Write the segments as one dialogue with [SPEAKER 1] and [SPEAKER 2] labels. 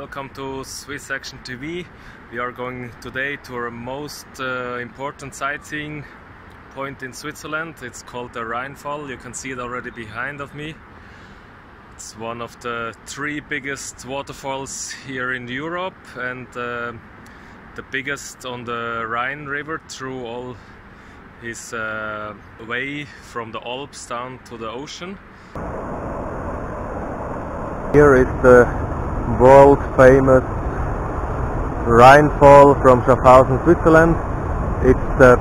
[SPEAKER 1] Welcome to SwissAction TV. We are going today to our most important sightseeing point in Switzerland. It's called the Rheinfall. You can see it already behind of me. It's one of the three biggest waterfalls here in Europe and the biggest on the Rhine river through all his way from the Alps down to the ocean.
[SPEAKER 2] Here is the world famous Rheinfall from Schloss Laufen, Switzerland. It's the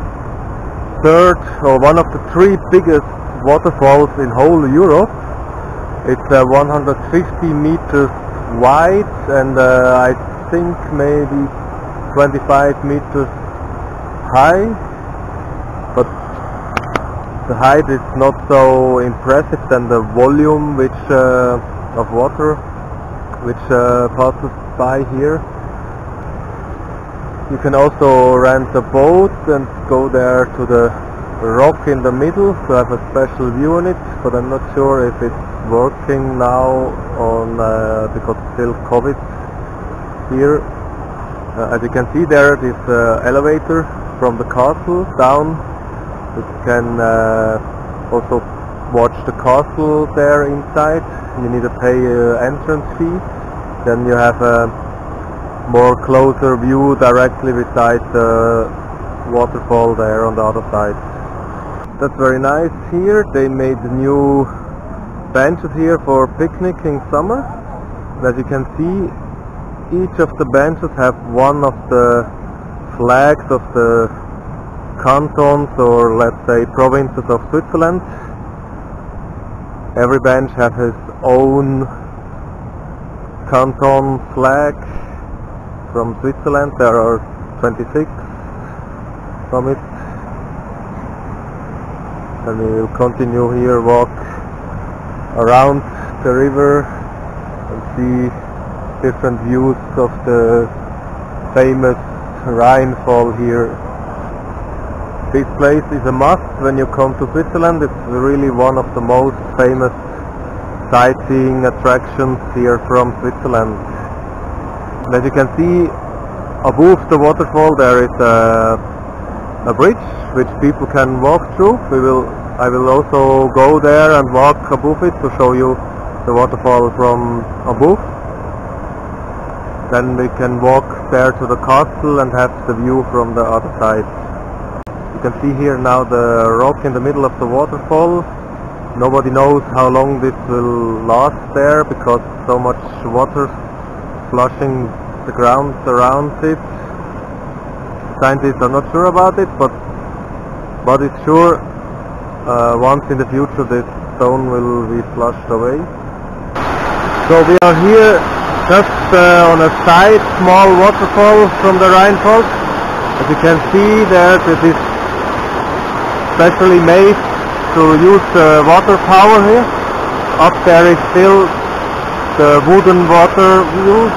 [SPEAKER 2] third or one of the three biggest waterfalls in whole Europe. It's 150 meters wide and I think maybe 25 meters high, but the height is not so impressive than the volume of water which passes by here. You can also rent a boat and go there to the rock in the middle to have a special view on it, but I'm not sure if it's working now because it's still COVID here. As you can see, there is an elevator from the castle down. You can also watch the castle there inside. You need to pay an entrance fee. Then you have a more closer view directly beside the waterfall there on the other side. That's very nice here. They made new benches here for picnicking summer. As you can see, each of the benches have one of the flags of the cantons, or let's say provinces of Switzerland. Every bench has his own canton flag from Switzerland. There are 26 from it. And we will continue here, walk around the river and see different views of the famous Rheinfall here. This place is a must when you come to Switzerland. It's really one of the most famous sightseeing attractions here from Switzerland. And as you can see, above the waterfall there is a bridge which people can walk through. I will also go there and walk above it to show you the waterfall from above. Then we can walk there to the castle and have the view from the other side. You can see here now the rock in the middle of the waterfall. Nobody knows how long this will last there because so much water flushing the ground around it. Scientists are not sure about it, but it's sure once in the future this stone will be flushed away. So we are here just on a side small waterfall from the Rheinfall. As you can see there, this is specially made to use water power here. Up there is still the wooden water wheel.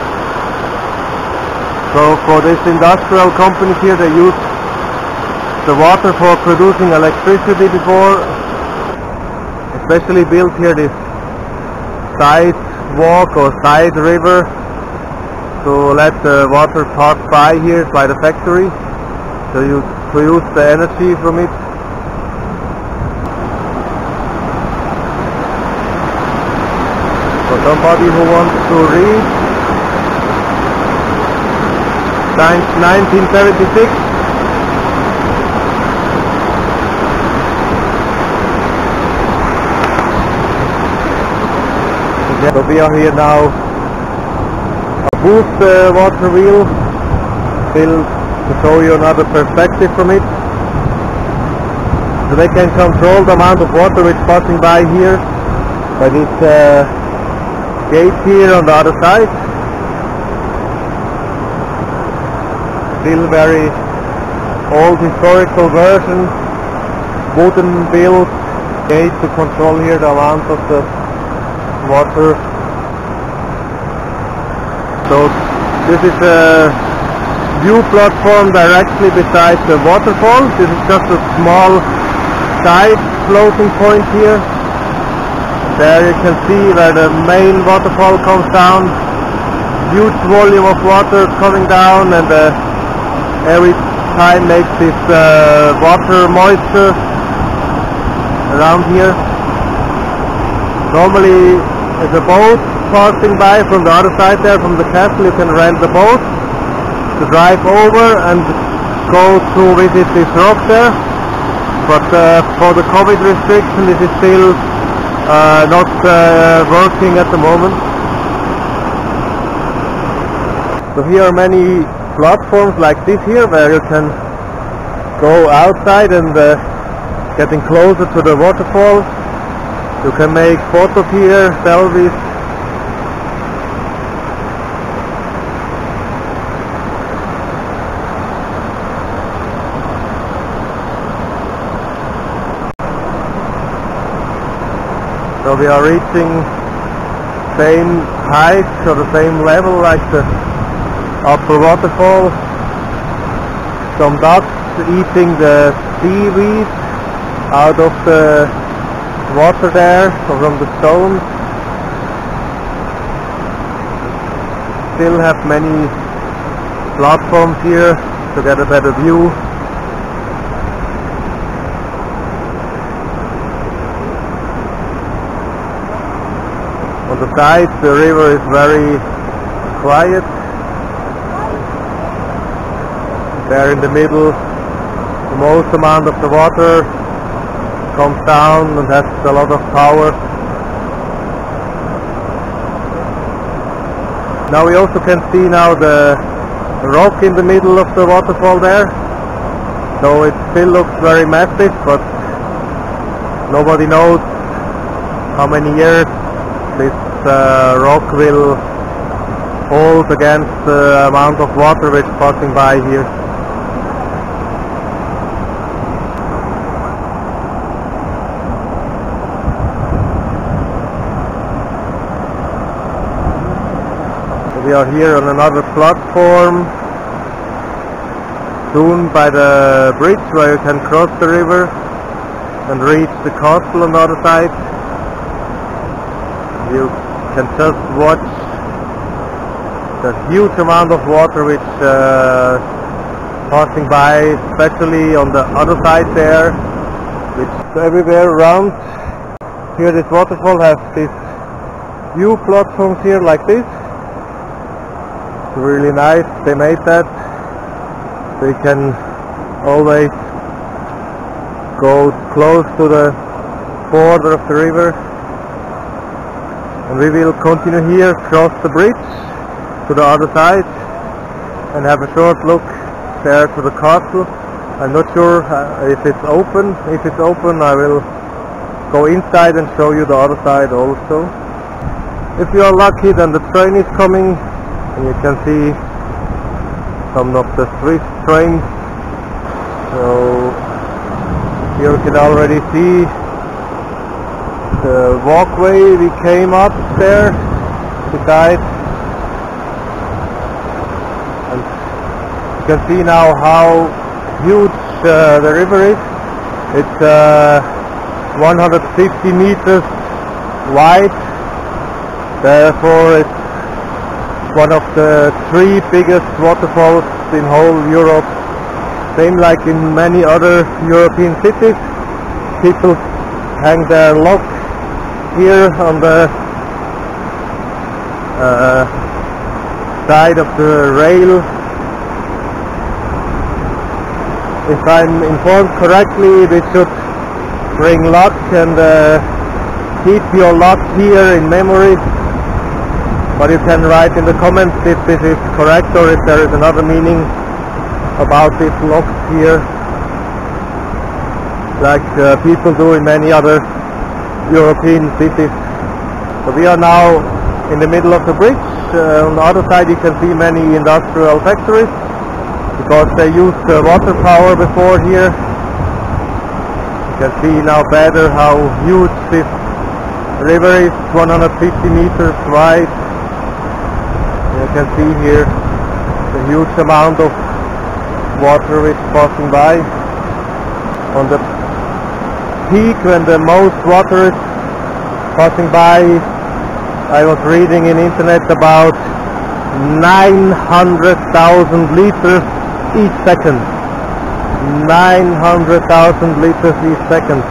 [SPEAKER 2] So for this industrial company here, they use the water for producing electricity before. Especially built here this side walk or side river to let the water pass by here by the factory. So to use the energy from it. For somebody who wants to read, since 1976. So we are here now above the water wheel, still to show you another perspective from it. So they can control the amount of water which is passing by here by this gate here on the other side. Still very old historical version, wooden built gate to control here the amount of the water. So this is a view platform directly beside the waterfall. This is just a small side floating point here. There you can see where the main waterfall comes down. huge volume of water coming down, and every time makes this water moisture around here. Normally there's a boat passing by from the other side there, from the castle. You can rent the boat to drive over and go to visit this rock there. But for the COVID restriction, this is still not working at the moment. So here are many platforms like this here, where you can go outside and getting closer to the waterfall. You can make photos here, selfies. So we are reaching same height or the same level like the upper waterfall. Some ducks eating the seaweed out of the water there, or from the stones. Still have many platforms here to get a better view. On the side the river is very quiet. There in the middle, the most amount of the water comes down and has a lot of power. Now we also can see now the rock in the middle of the waterfall there. So it still looks very massive, but nobody knows how many years this rock will hold against the amount of water which is passing by here. We are here on another platform, soon by the bridge where you can cross the river and reach the castle on the other side. You can just watch the huge amount of water which passing by, especially on the other side there, which is everywhere around. Here this waterfall has these view platforms here like this. It's really nice, they made that. So you can always go close to the border of the river. And we will continue here, cross the bridge to the other side and have a short look there to the castle. I'm not sure if it's open. If it's open, I will go inside and show you the other side also. If you are lucky, then the train is coming, and you can see some of the Swiss trains. So here you can already see the walkway we came up there beside, and you can see now how huge the river is. It's 150 meters wide, therefore it's one of the 3 biggest waterfalls in whole Europe. Same like in many other European cities, people hang their log here on the side of the rail. If I'm informed correctly, we should bring luck and keep your luck here in memory. But you can write in the comments if this is correct or if there is another meaning about this lock here, like people do in many other European cities. So we are now in the middle of the bridge. On the other side you can see many industrial factories, because they used water power before here. You can see now better how huge this river is, 150 meters wide. You can see here the huge amount of water which is passing by. On the peak, when the most water is passing by, I was reading in internet about 900,000 liters each second. 900,000 liters each second.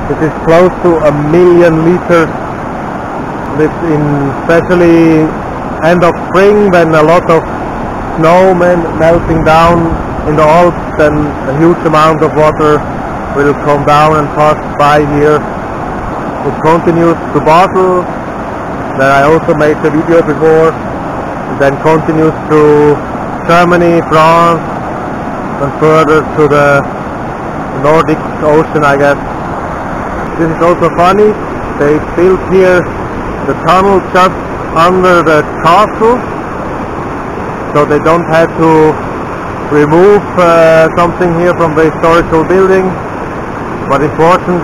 [SPEAKER 2] It is close to 1,000,000 liters. It's in especially end of spring when a lot of snow melting down in the Alps, then a huge amount of water will come down and pass by here. It continues to Basel, where I also made a video before, then continues to Germany, France, and further to the Nordic Ocean, I guess. This is also funny, they built here the tunnel just under the castle, so they don't have to remove something here from the historical building. But important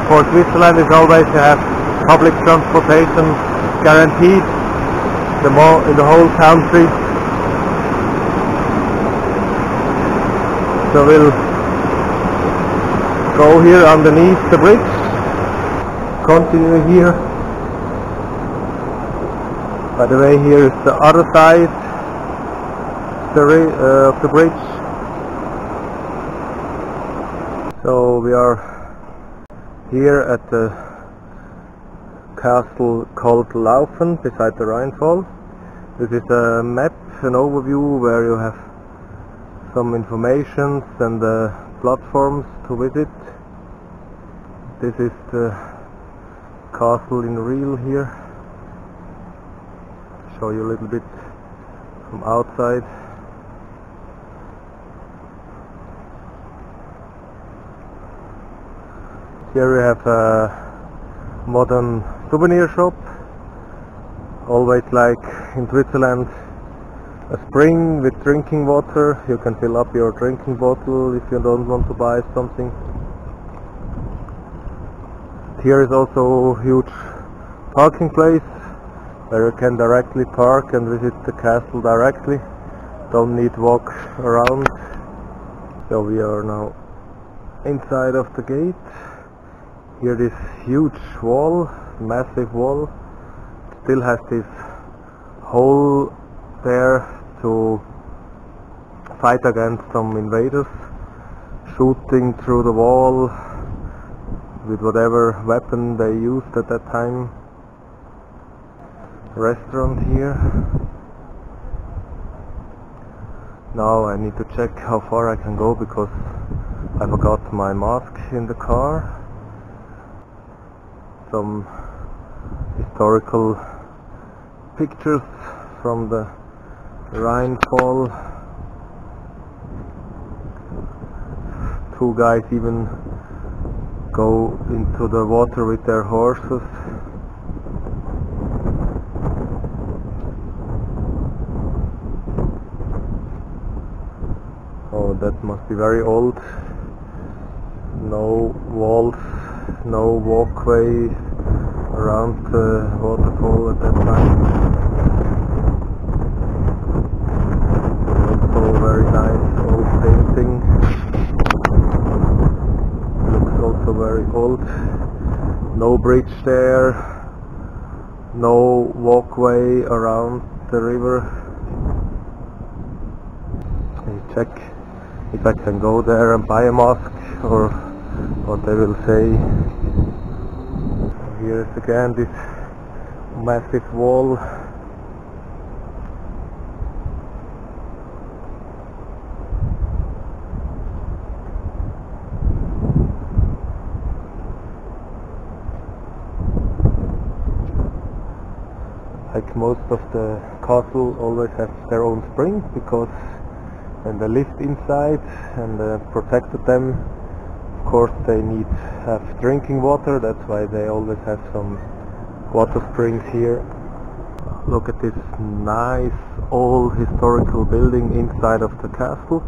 [SPEAKER 2] for Switzerland is always to have public transportation guaranteed in the whole country. So we'll go here underneath the bridge, continue here. By the way, here is the other side of the bridge. So we are here at the castle called Laufen beside the Rheinfall. This is a map, an overview where you have some information and platforms to visit. This is the castle in real here. Show you a little bit from outside. Here we have a modern souvenir shop. Always like in Switzerland, a spring with drinking water. You can fill up your drinking bottle if you don't want to buy something. Here is also a huge parking place where you can directly park and visit the castle directly. Don't need to walk around. So we are now inside of the gate. Here this huge wall, massive wall, still has this hole there to fight against some invaders, shooting through the wall with whatever weapon they used at that time. Restaurant here. Now I need to check how far I can go because I forgot my mask in the car. Some historical pictures from the Rheinfall. Two guys even go into the water with their horses. Oh, that must be very old. No walls, no walkway around the waterfall at that time. Also very nice old painting. Looks also very old. No bridge there, no walkway around the river. I check if I can go there and buy a mask or what they will say. Here is again this massive wall. Like most of the castle always have their own spring, because when they lived inside and protected them, of course they need have drinking water. That's why they always have some water springs here. Look at this nice old historical building inside of the castle.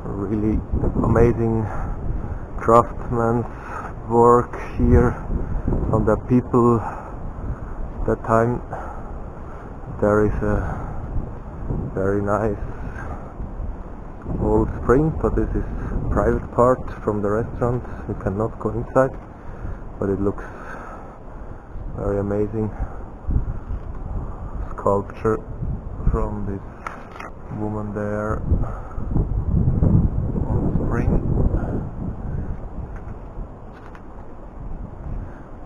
[SPEAKER 2] Really amazing craftsman's work here from the people that time. There is a very nice old spring, but this is private part from the restaurant. You cannot go inside, but it looks very amazing. sculpture from this woman there on the spring.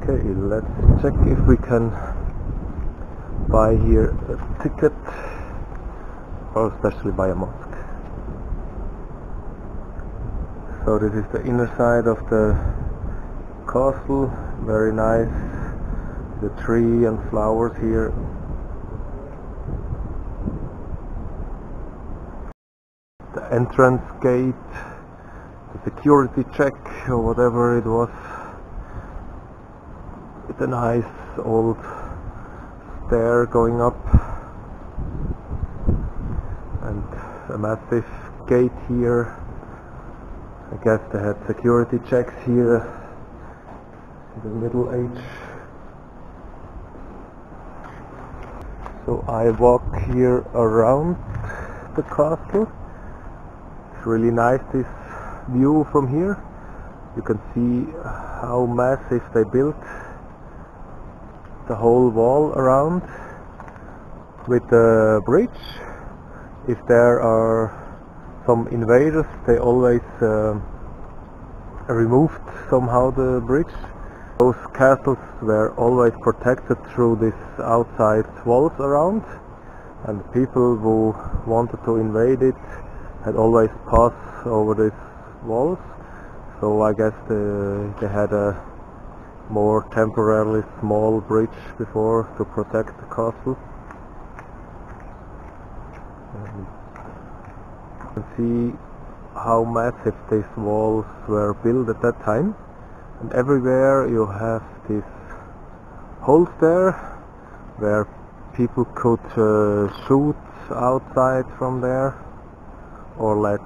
[SPEAKER 2] Okay, let's check if we can buy here a ticket, or especially buy a mosque. So this is the inner side of the castle, very nice, the tree and flowers here. The entrance gate, the security check or whatever it was, with a nice old stair going up, and a massive gate here. I guess they had security checks here in the Middle Age. So I walk here around the castle. It's really nice, this view from here. You can see how massive they built the whole wall around with the bridge. If there are some invaders, they always removed somehow the bridge. Those castles were always protected through these outside walls around, and the people who wanted to invade it had always passed over these walls. So I guess they had a more temporarily small bridge before to protect the castle. You can see how massive these walls were built at that time, and everywhere you have these holes there where people could shoot outside from there, or let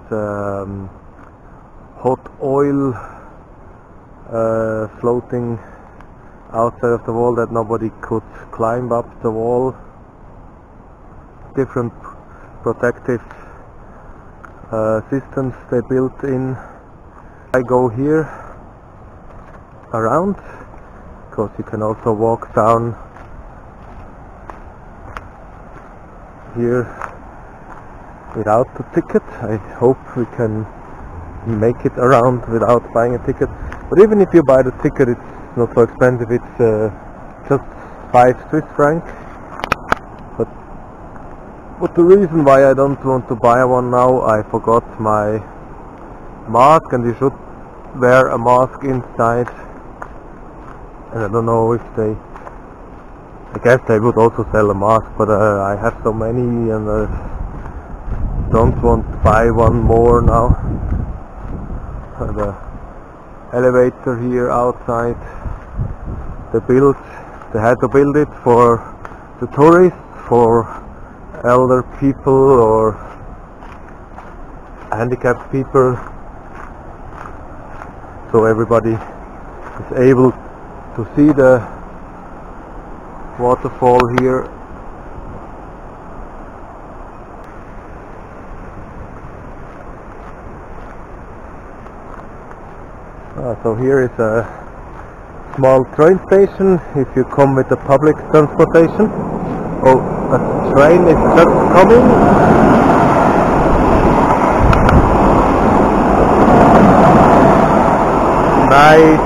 [SPEAKER 2] hot oil floating outside of the wall that nobody could climb up the wall. Different protective systems they built in. I go here around, because you can also walk down here without the ticket. I hope we can make it around without buying a ticket. But even if you buy the ticket, it's not so expensive. It's just 5 Swiss francs. But the reason why I don't want to buy one now, I forgot my mask, and you should wear a mask inside. And I don't know if I guess they would also sell a mask, but I have so many and I don't want to buy one more now. The elevator here outside, they had to build it for the tourists, for elder people or handicapped people, so everybody is able to see the waterfall here. So here is a small train station if you come with the public transportation. Oh, a train is just coming. Nice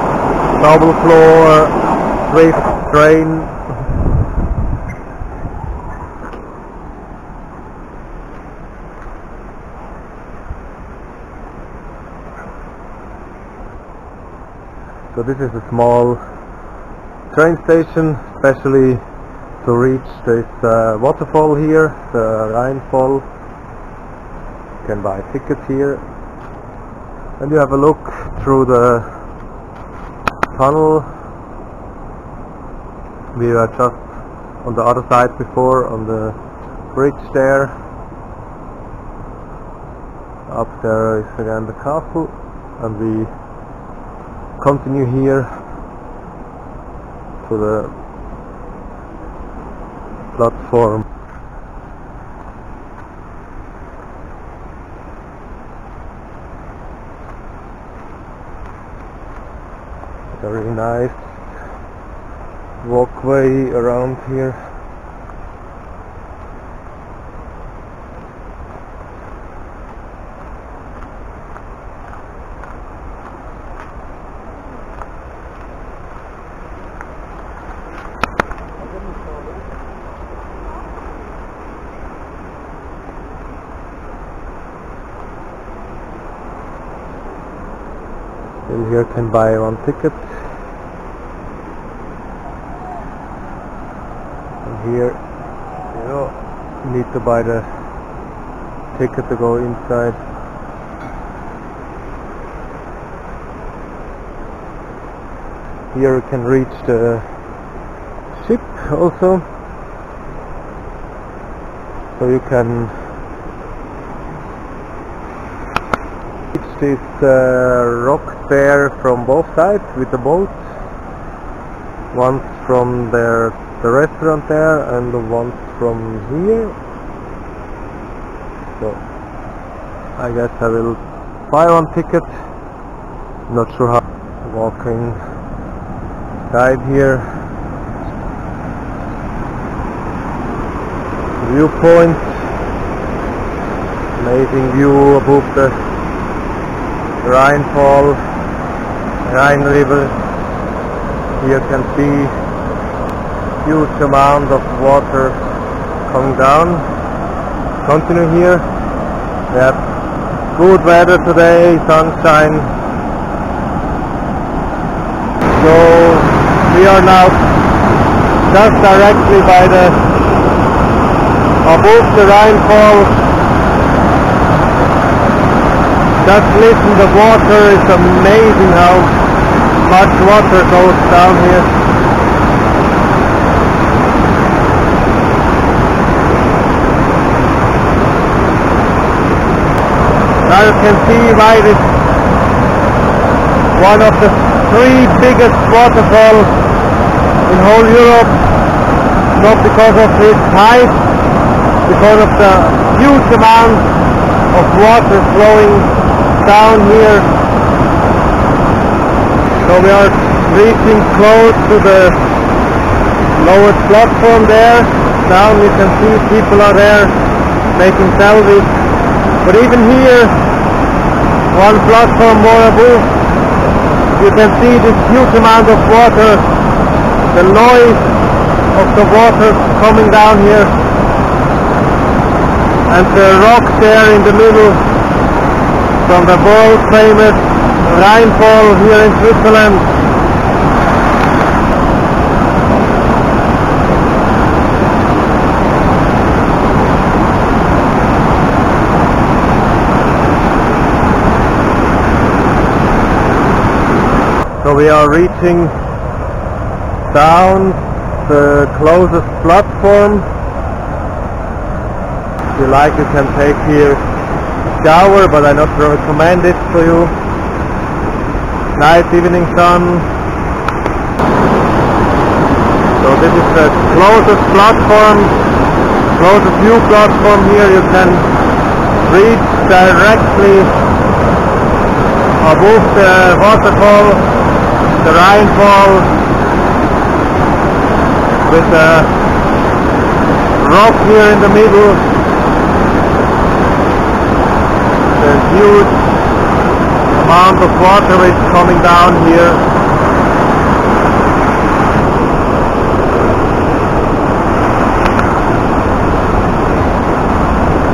[SPEAKER 2] double floor swift train. So this is a small train station, especially to reach this waterfall here, the Rheinfall. You can buy tickets here, and you have a look through the tunnel. We were just on the other side before, on the bridge there. Up there is again the castle, and we continue here to the platform. Very nice walkway around here. and here can buy one ticket. And here you need to buy the ticket to go inside. Here you can reach the ship also, so you can reach this rock there from both sides with the boat. Once from the restaurant there and once from here. So I guess I will buy one ticket. Not sure how. Walking side here. Viewpoint. Amazing view above the Rheinfall, Rhine River. Here you can see huge amount of water coming down. Continue here. We have good weather today, sunshine. So we are now just directly by the above the Rheinfall. Just listen, the water is amazing how much water goes down here. Now you can see why this one of the 3 biggest waterfalls in whole Europe. Not because of its height, because of the huge amount of water flowing down here. So we are reaching close to the lowest platform there. Down you can see people are there making selfies. But even here, one platform more above, you can see this huge amount of water, the noise of the water coming down here, and the rock there in the middle from the world famous Rheinfall here in Switzerland. So we are reaching down the closest platform. If you like, you can take here a shower, but I not recommend it for you. Nice evening sun. So this is the closest platform, closest view platform here. You can reach directly above the waterfall, the Rheinfall, with a rock here in the middle. The huge amount of water is coming down here.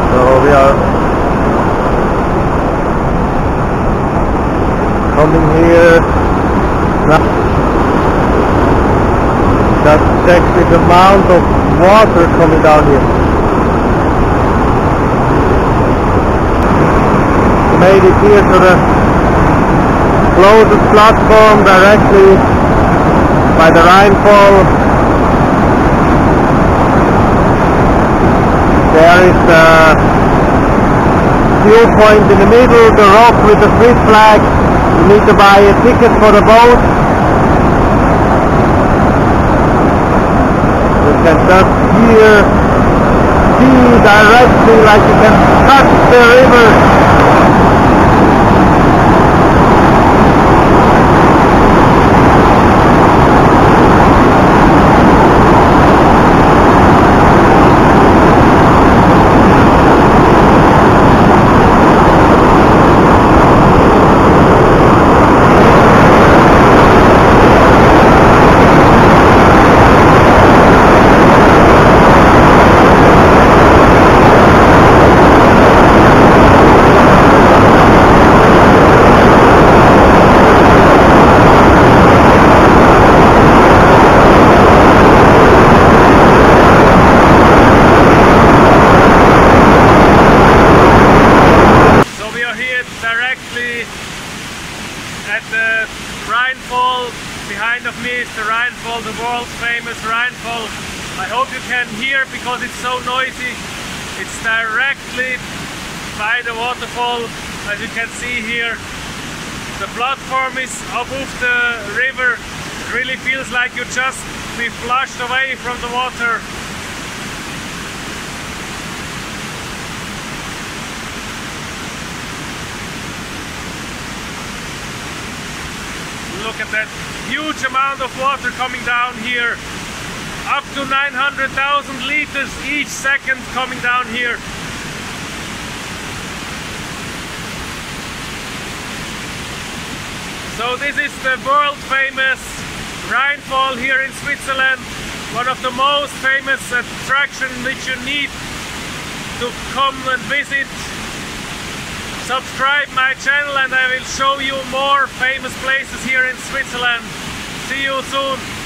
[SPEAKER 2] So we are coming here. Just check this amount of water coming down here. We made it here to the closest platform directly by the Rheinfall. There is the viewpoint in the middle, the rock with the Swiss flag. You need to buy a ticket for the boat. You can just here see directly, like you can touch the river.
[SPEAKER 1] Rhinefall. Behind of me is the Rheinfall, the world famous Rheinfall. I hope you can hear because it's so noisy. It's directly by the waterfall, as you can see here. The platform is above the river. It really feels like you just be flushed away from the water. Look at that huge amount of water coming down here. Up to 900,000 liters each second coming down here. So this is the world famous Rheinfall here in Switzerland. One of the most famous attractions which you need to come and visit. Subscribe my channel and I will show you more famous places here in Switzerland. See you soon.